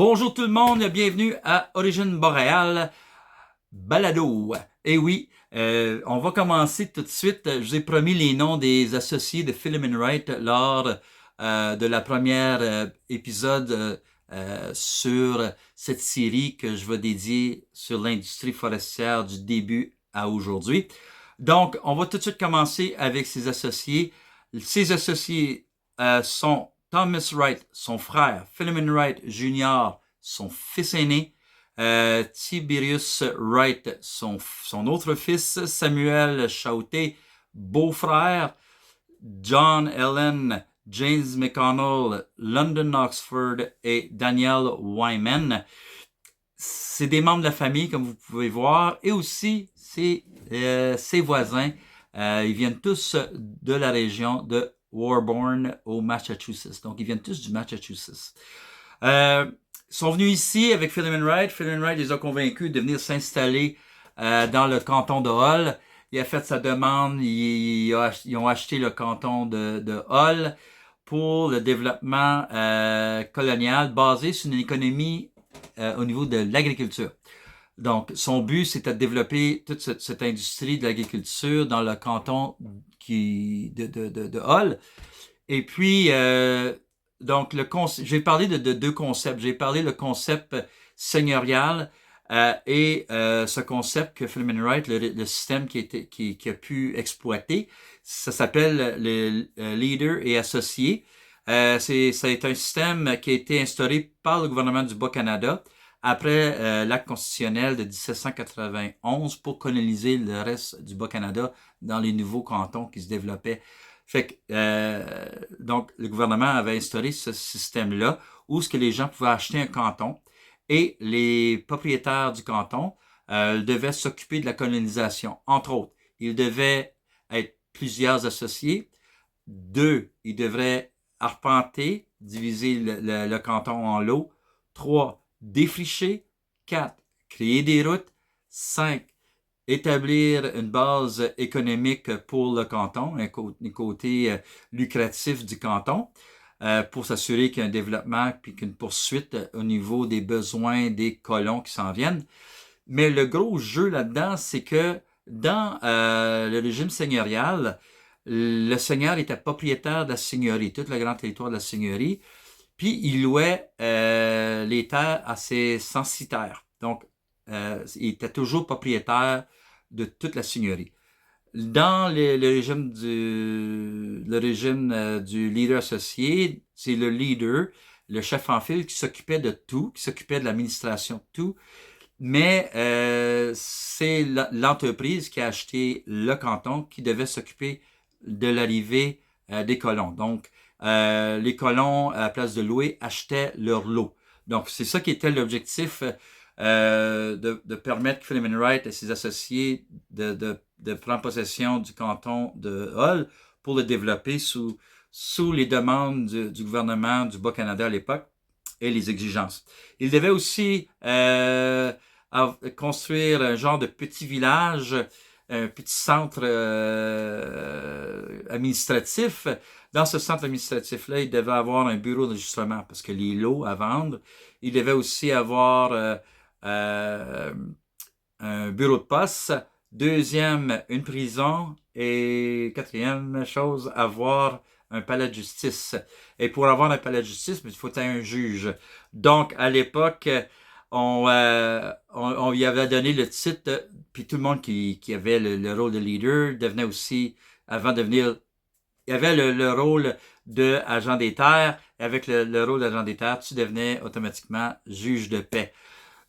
Bonjour tout le monde, bienvenue à Origine Boréale Balado. Et oui, on va commencer tout de suite. Je vous ai promis les noms des associés de Philemon Wright lors de la première épisode sur cette série que je vais dédier sur l'industrie forestière du début à aujourd'hui. Donc, on va tout de suite commencer avec ses associés. Ses associés sont Thomas Wright, son frère, Philemon Wright Jr., son fils aîné, Tiberius Wright, son autre fils, Samuel Chauté, beau-frère, John Ellen, James McConnell, London Oxford et Daniel Wyman. C'est des membres de la famille, comme vous pouvez voir, et aussi ses voisins. Ils viennent tous de la région de Warburn au Massachusetts. Donc, ils viennent tous du Massachusetts. Ils sont venus ici avec Philemon Wright. Philemon Wright les a convaincus de venir s'installer dans le canton de Hull. Il a fait sa demande. Ils ont acheté le canton de Hull pour le développement colonial basé sur une économie au niveau de l'agriculture. Donc, son but, c'était de développer toute cette industrie de l'agriculture dans le canton de Hull. Et puis, donc, j'ai parlé de deux concepts. J'ai parlé le concept seigneurial et ce concept que Philemon Wright, le système qui a pu exploiter, ça s'appelle le leader et associé. C'est un système qui a été instauré par le gouvernement du Bas-Canada après l'acte constitutionnel de 1791 pour coloniser le reste du Bas-Canada dans les nouveaux cantons qui se développaient. Fait que, donc, le gouvernement avait instauré ce système-là où ce que les gens pouvaient acheter un canton et les propriétaires du canton devaient s'occuper de la colonisation. Entre autres, ils devaient être plusieurs associés. 2, ils devraient arpenter, diviser le canton en lots. 3, défricher. 4, créer des routes. 5, établir une base économique pour le canton, un côté lucratif du canton, pour s'assurer qu'il y a un développement puis qu'une poursuite au niveau des besoins des colons qui s'en viennent. Mais le gros jeu là-dedans, c'est que dans le régime seigneurial, le seigneur était propriétaire de la seigneurie, tout le grand territoire de la seigneurie, puis il louait les terres à ses censitaires. Donc, il était toujours propriétaire de toute la seigneurie. Dans le régime du leader associé, c'est le leader, le chef en file qui s'occupait de tout, qui s'occupait de l'administration de tout, mais c'est l'entreprise qui a acheté le canton qui devait s'occuper de l'arrivée des colons. Donc, les colons, à la place de louer, achetaient leur lot. Donc, c'est ça qui était l'objectif de permettre que Philemon Wright et ses associés de prendre possession du canton de Hull pour le développer sous les demandes du gouvernement du Bas-Canada à l'époque et les exigences. Il devait aussi construire un genre de petit village, un petit centre administratif. Dans ce centre administratif-là, il devait avoir un bureau d'enregistrement parce que les lots à vendre. Il devait aussi avoir un bureau de poste. Deuxième, une prison. Et quatrième chose, avoir un palais de justice. Et pour avoir un palais de justice, il faut un juge. Donc, à l'époque, on lui avait donné le titre, puis tout le monde qui avait le rôle de leader devenait aussi, avant de devenir, il y avait le rôle d'agent des terres. Avec le rôle d'agent des terres, tu devenais automatiquement juge de paix.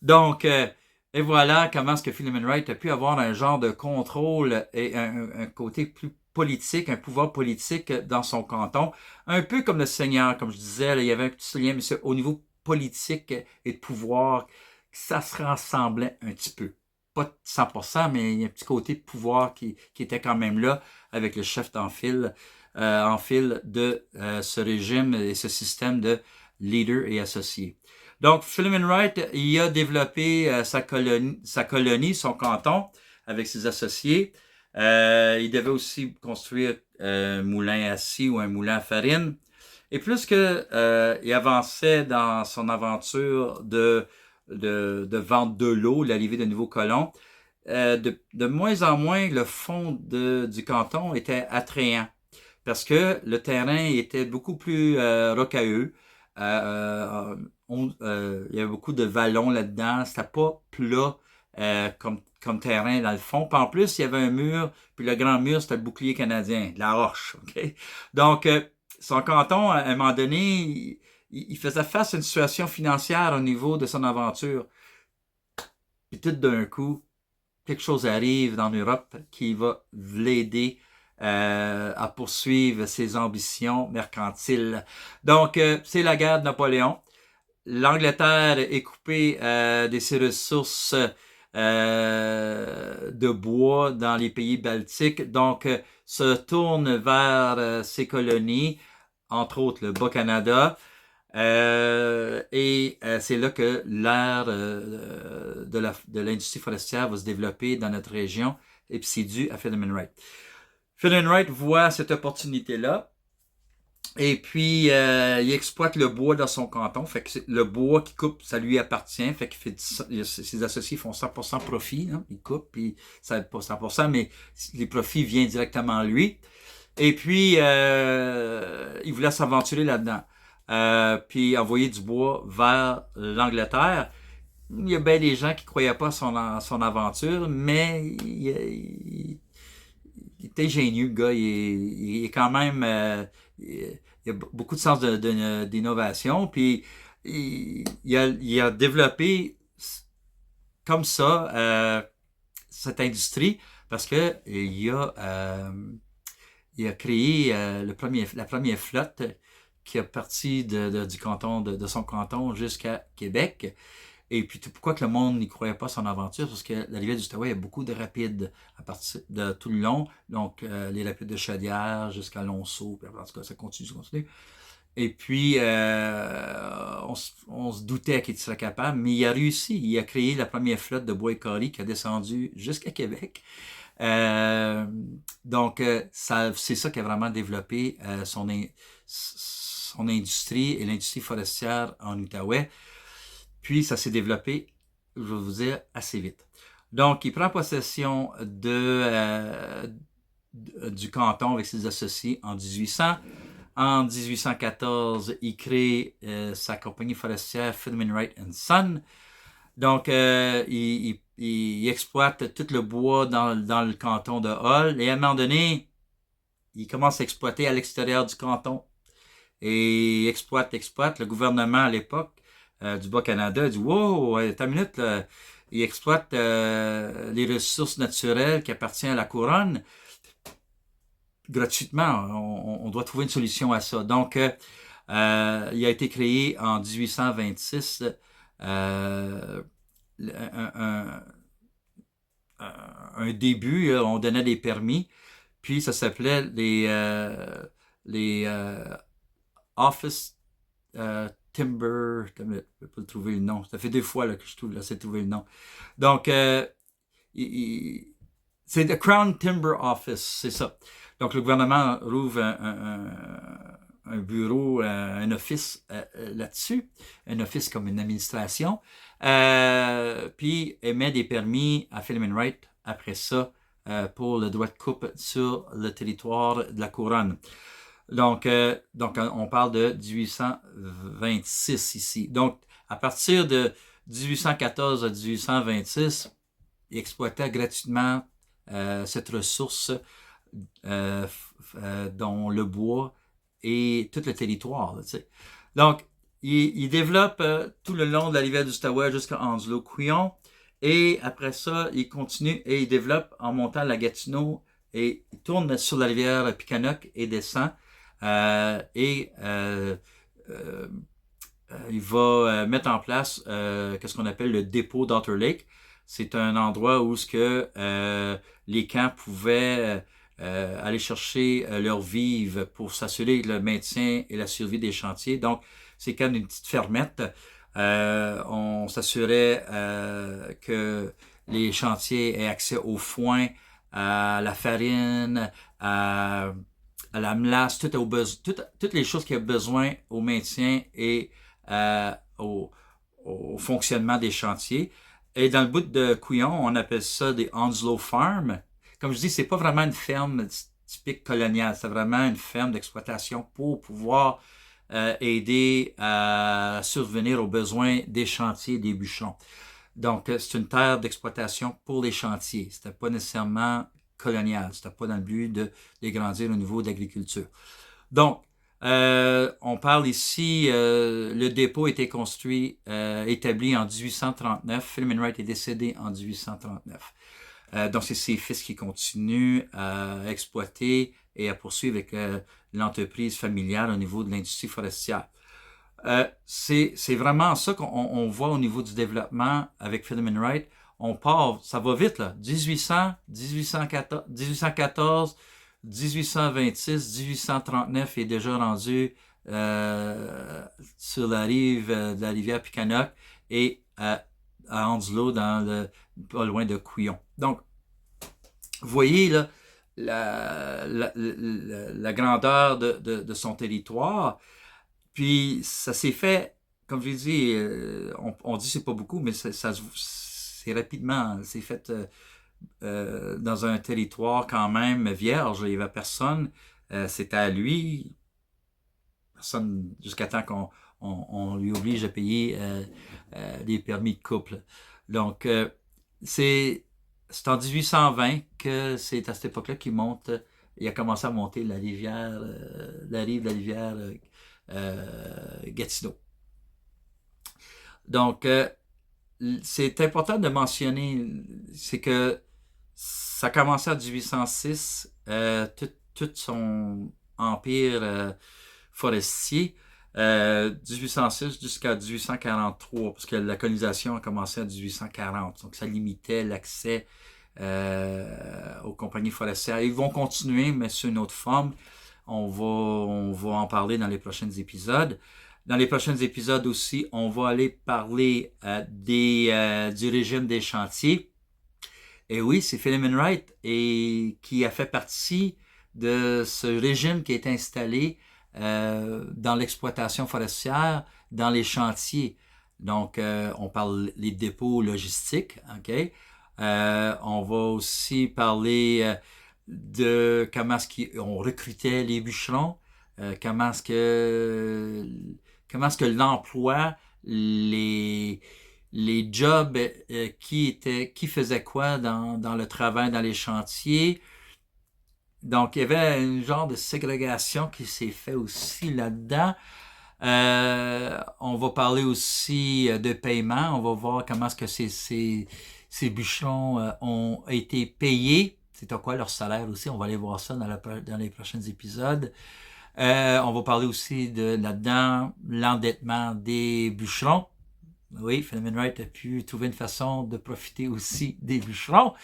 Donc, et voilà comment est-ce que Philemon Wright a pu avoir un genre de contrôle et un côté plus politique, un pouvoir politique dans son canton. Un peu comme le Seigneur, comme je disais, là, il y avait un petit lien, mais c'est au niveau politique et de pouvoir, ça se ressemblait un petit peu. Pas 100%, mais il y a un petit côté de pouvoir qui était quand même là avec le chef en file de ce régime et ce système de leader et associé. Donc, Philemon Wright, il a développé sa colonie, son canton, avec ses associés. Il devait aussi construire un moulin à scie ou un moulin à farine. Et plus que il avançait dans son aventure de vente de l'eau, l'arrivée de nouveaux colons, de moins en moins le fond du canton était attrayant parce que le terrain était beaucoup plus rocailleux. Il y avait beaucoup de vallons là-dedans. C'était pas plat comme terrain dans le fond. Puis en plus, il y avait un mur, puis le grand mur, c'était le bouclier canadien, la roche. Okay? Donc, son canton, à un moment donné, il faisait face à une situation financière au niveau de son aventure. Puis tout d'un coup, quelque chose arrive dans l'Europe qui va l'aider à poursuivre ses ambitions mercantiles. Donc, c'est la guerre de Napoléon. L'Angleterre est coupée de ses ressources de bois dans les pays baltiques, donc se tourne vers ses colonies, entre autres le Bas-Canada, c'est là que l'ère de l'industrie forestière va se développer dans notre région, et puis c'est dû à Philemon Wright. Philemon Wright voit cette opportunité-là, et puis il exploite le bois dans son canton, fait que le bois qu'il coupe, ça lui appartient, fait que ses associés font 100% profit, hein, ils coupent, puis ça pas 100%, mais les profits viennent directement à lui. Et puis, il voulait s'aventurer là-dedans. Puis envoyer du bois vers l'Angleterre. Il y a bien des gens qui ne croyaient pas à son aventure, mais il était ingénieux, le gars. Il est quand même... il a beaucoup de sens d'innovation. Puis il a développé comme ça cette industrie parce que il a créé la première flotte qui est partie du canton, de son canton jusqu'à Québec. Et puis, pourquoi que le monde n'y croyait pas à son aventure? Parce que la rivière du Outaouais, il y a beaucoup de rapides à partir de tout le long. Donc, les rapides de Chaudière jusqu'à Lonceau, puis en tout cas, ça continue. Et puis, on se doutait qu'il serait capable, mais il a réussi. Il a créé la première flotte de bois et carré qui a descendu jusqu'à Québec. Donc, c'est ça qui a vraiment développé son industrie et l'industrie forestière en Outaouais. Puis, ça s'est développé, je vais vous dire, assez vite. Donc, il prend possession du canton avec ses associés en 1800. En 1814, il crée sa compagnie forestière Philemon Wright & Son. Donc, il exploite tout le bois dans le canton de Hull. Et à un moment donné, il commence à exploiter à l'extérieur du canton. Et il exploite. Le gouvernement à l'époque du Bas-Canada dit « Wow, t'as une minute, là. Il exploite les ressources naturelles qui appartiennent à la couronne gratuitement. On doit trouver une solution à ça. » Donc, il a été créé en 1826 un début, on donnait des permis, puis ça s'appelait les Office Timber, je ne peux pas trouver le nom, ça fait 2 fois là, que je sais trouver le nom. Donc, c'est le Crown Timber Office, c'est ça. Donc, le gouvernement rouvre un bureau, un office là-dessus, un office comme une administration, puis émet des permis à Philemon Wright après ça pour le droit de coupe sur le territoire de la couronne. Donc on parle de 1826 ici. Donc, à partir de 1814 à 1826, il exploitait gratuitement cette ressource dont le bois et tout le territoire. Là, donc, il développe tout le long de la rivière du Outaouais jusqu'à Onslow-Couillon. Et après ça, il continue et il développe en montant la Gatineau et il tourne sur la rivière Picanoc et descend. Il va mettre en place ce qu'on appelle le dépôt d'Otter Lake. C'est un endroit où les camps pouvaient aller chercher leurs vivres pour s'assurer le maintien et la survie des chantiers. Donc, c'est comme une petite fermette. On s'assurait que les chantiers aient accès au foin, à la farine, à à la melasse, toutes les choses qu'il a besoin au maintien et au, au fonctionnement des chantiers. Et dans le bout de Couillon, on appelle ça des Onslow Farm. Comme je dis, c'est pas vraiment une ferme typique coloniale, c'est vraiment une ferme d'exploitation pour pouvoir aider à survenir aux besoins des chantiers, des bûcherons. Donc, c'est une terre d'exploitation pour les chantiers. C'était pas nécessairement colonial. C'était pas dans le but de grandir au niveau de l'agriculture. Donc, on parle ici, le dépôt a été construit, établi en 1839. Philemon Wright est décédé en 1839. Donc, c'est ses fils qui continuent à exploiter et à poursuivre avec l'entreprise familiale au niveau de l'industrie forestière. C'est vraiment ça qu'on voit au niveau du développement avec Philemon Wright. On part, ça va vite là, 1800, 1814, 1826, 1839 est déjà rendu sur la rive de la rivière Picanoc et à Onslow, pas loin de Couillon. Donc, vous voyez là, la grandeur de son territoire. Puis ça s'est fait, comme je l'ai dit, on dit c'est pas beaucoup, mais c'est rapidement, c'est fait dans un territoire quand même vierge. Il n'y avait personne. C'était à lui. Personne jusqu'à temps qu'on lui oblige à payer les permis de couple. Donc c'est en 1820 que c'est à cette époque-là qu'il monte. Il a commencé à monter la rivière, la rive de la rivière Gatineau. Donc, c'est important de mentionner, c'est que ça a commencé en 1806, tout son empire forestier, 1806 jusqu'à 1843, parce que la colonisation a commencé en 1840, donc ça limitait l'accès aux compagnies forestières. Ils vont continuer, mais sous une autre forme. On va en parler dans les prochains épisodes. Dans les prochains épisodes aussi, on va aller parler du régime des chantiers. Et oui, c'est Philemon Wright qui a fait partie de ce régime qui est installé dans l'exploitation forestière, dans les chantiers. Donc, on parle des dépôts logistiques, OK? On va aussi parler de comment est-ce qu'on recrutait les bûcherons, comment est-ce que l'emploi, les jobs, qui faisait quoi dans le travail, dans les chantiers. Donc, il y avait un genre de ségrégation qui s'est fait aussi là-dedans. On va parler aussi de paiement. On va voir comment est-ce que ces bûcherons ont été payés. C'est à quoi leur salaire aussi. On va aller voir ça dans les prochains épisodes. On va parler aussi de là-dedans l'endettement des bûcherons. Oui, Philemon Wright a pu trouver une façon de profiter aussi des bûcherons.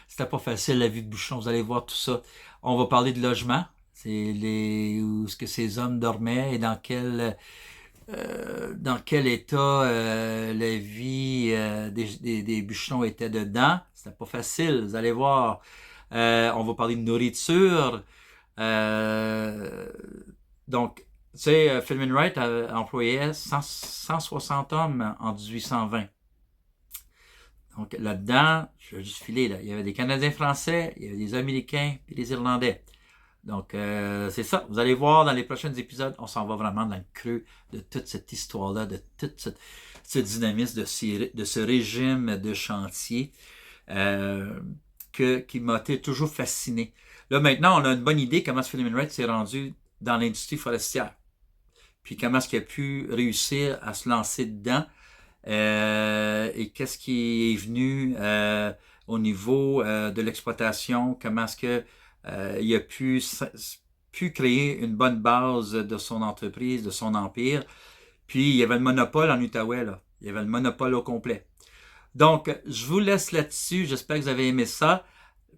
C'était pas facile la vie de bûcheron, vous allez voir tout ça. On va parler de logement, où est-ce que ces hommes dormaient et dans quel état la vie des bûcherons était dedans. C'était pas facile, vous allez voir. On va parler de nourriture. Donc, tu sais, Philemon Wright employait 160 hommes en 1820. Donc là-dedans, je vais juste filer, là. Il y avait des Canadiens français, il y avait des Américains et des Irlandais. Donc, c'est ça. Vous allez voir dans les prochains épisodes, on s'en va vraiment dans le creux de toute cette histoire-là, de tout ce dynamisme, de ce régime de chantier qui m'a toujours fasciné. Là, maintenant, on a une bonne idée comment Philemon Wright s'est rendu dans l'industrie forestière. Puis comment est-ce qu'il a pu réussir à se lancer dedans. Et qu'est-ce qui est venu au niveau de l'exploitation, comment est-ce que il a pu créer une bonne base de son entreprise, de son empire. Puis il y avait le monopole en Outaouais, là. Il y avait le monopole au complet. Donc, je vous laisse là-dessus. J'espère que vous avez aimé ça.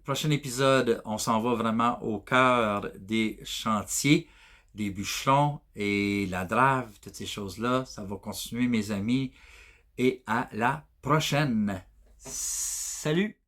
Prochain épisode, on s'en va vraiment au cœur des chantiers, des bûcherons et la drave, toutes ces choses-là. Ça va continuer, mes amis. Et à la prochaine. Salut!